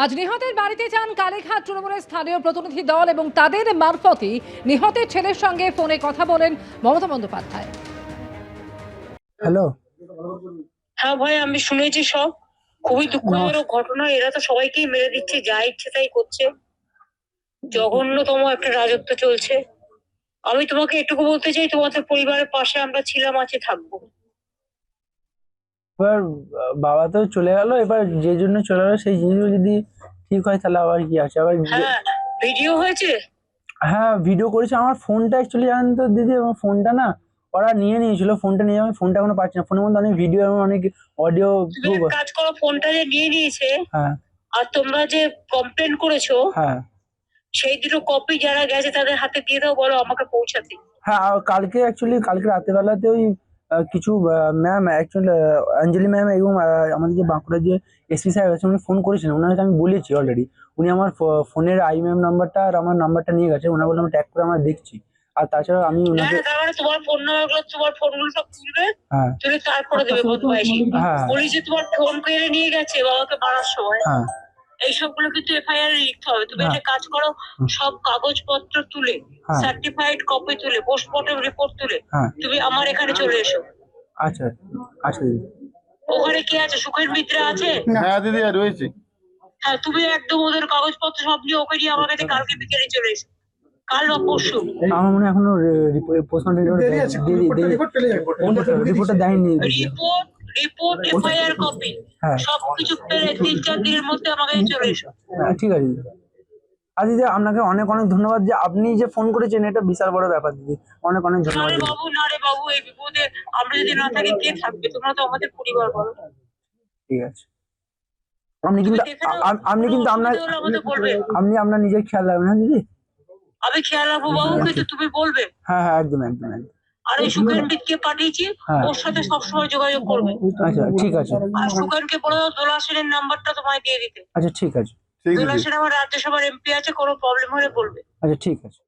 আজ নিহতের বাড়িতে যান কালীঘাট তৃণমূলের স্থানীয় প্রতিনিধি দল এবং তাদের মারফতই নিহতের ছেলের সঙ্গে ফোনে কথা বলেন মমতা বন্দ্যোপাধ্যায়। হ্যালো। হ্যাঁ ভাই, আমি শুনেছি সব। খুবই দুঃখজনক ঘটনা। এরা তো সবাইকেই মেরে দিচ্ছে, যা ইচ্ছে তাই করছে। জঘন্যতম একটা রাজত্ব চলছে। আমি তোমাকে এটুকু বলতে চাই, তোমাদের পরিবারের পাশে আমরা ছিলাম, আছে, থাকবো। এবার বাবা তো চলে গেল, এবার যে জন্য চলে গেল সেই জিনিসগুলো যদি ঠিক হয় তাহলে আবার কি আছে আবার। হ্যাঁ, ভিডিও হয়েছে। হ্যাঁ, ভিডিও করেছে। আমার ফোনটা অ্যাকচুয়ালি জানেন তো দিদি, আমার ফোনটা না ওরা নিয়ে নিয়েছিল। ফোনটা নিয়ে আমি ফোনটা এখনো পাচ্ছি না। ফোনের মধ্যে অনেক ভিডিও এবং অনেক অডিও। তুমি এক কাজ করো, ফোনটা যে নিয়ে নিয়েছে হ্যাঁ আর তোমরা যে কমপ্লেন করেছো, হ্যাঁ সেই দুটো কপি যারা গেছে তাদের হাতে দিয়ে দাও, বলো আমাকে পৌঁছাতে। হ্যাঁ। আর কালকে রাতের বেলাতে ওই কিছু ম্যাম, অ্যাকচুয়ালি অঞ্জলি ম্যাম এবং আমাদের যে বাঁকুড়ার যে এসপি সাহেব আছে উনি ফোন করেছিলেন। ওনাকে আমি বলেছি অলরেডি। উনি আমার ফোনের IMEM নাম্বারটা আর আমার নাম্বারটা নিয়ে গেছে। ওনার বললাম ট্যাগ করে আমরা দেখছি। আর তাছাড়া আমি ওনাকে তার মানে তোমার ফোনগুলো সব তুলবে, হ্যাঁ তুলে তারপরে দেবে বদমাইশি। হ্যাঁ পুলিশ যে তোমার ফোন কেড়ে নিয়ে গেছে বাবাকে মারার সময়, হ্যাঁ এইসবগুলো কিন্তু FIR লিখতে হবে। তুমি হ্যাঁ। একটা কাজ করো, সব কাগজপত্র তুলে, হ্যাঁ। সার্টিফাইড কপি তুলে, পোস্টমর্টম রিপোর্ট তুলে হ্যাঁ। তুমি আমার এখানে চলে এসো। আচ্ছা আচ্ছা দিদি। ওখানে কি আছে? সুখের মিত্রা আছে। হ্যাঁ দিদি রয়েছে। হ্যাঁ, তুমি একদম ওদের কাগজপত্র সব নিয়ে ওকে নিয়ে আমার কাছে কালকে বিকেলে চলে এসো, কাল বা পরশু। আমার মনে হয় এখনো পোস্টমর্টম রিপোর্টটা দেয়নি। রিপোর্ট FIR কপি হ্যাঁ। সবকিছু পেলে 3-4 দিনের মধ্যে আমার কাছে চলে এসো। হ্যাঁ, ঠিক আছে দিদি। আর দিদি আপনাকে অনেক অনেক ধন্যবাদ যে আপনি যে ফোন করেছেন, এটা বিশাল বড় ব্যাপার দিদি। অনেক অনেক না ধন্যবাদ রে দিদি। বাবু, না রে বাবু, এই বিপদে আমরা যদি না থাকি কে থাকবে? তোমরা তো আমাদের পরিবার, বলো। ঠিক আছে। আপনি কিন্তু আপনি কিন্তু আপনার আমাদের বলবে। আপনি আপনার নিজের খেয়াল রাখবেন, হ্যাঁ দিদি। আমি খেয়াল রাখবো বাবু, কিন্তু তুমি বলবে। হ্যাঁ হ্যাঁ, একদম একদম একদম। আর এই সুখেন মিতকে পাঠিয়েছি, হ্যাঁ। ওর সাথে সবসময় যোগাযোগ করবে। আচ্ছা ঠিক আছে। আর সুখেনকে বলে দাও দোলা সেনের নাম্বারটা তোমায় দিয়ে দিতে। আচ্ছা ঠিক আছে। ঠিক দোলা আছে। সেন আমার রাজ্যসভার MP আছে, কোনো প্রবলেম হলে বলবে। আচ্ছা ঠিক আছে।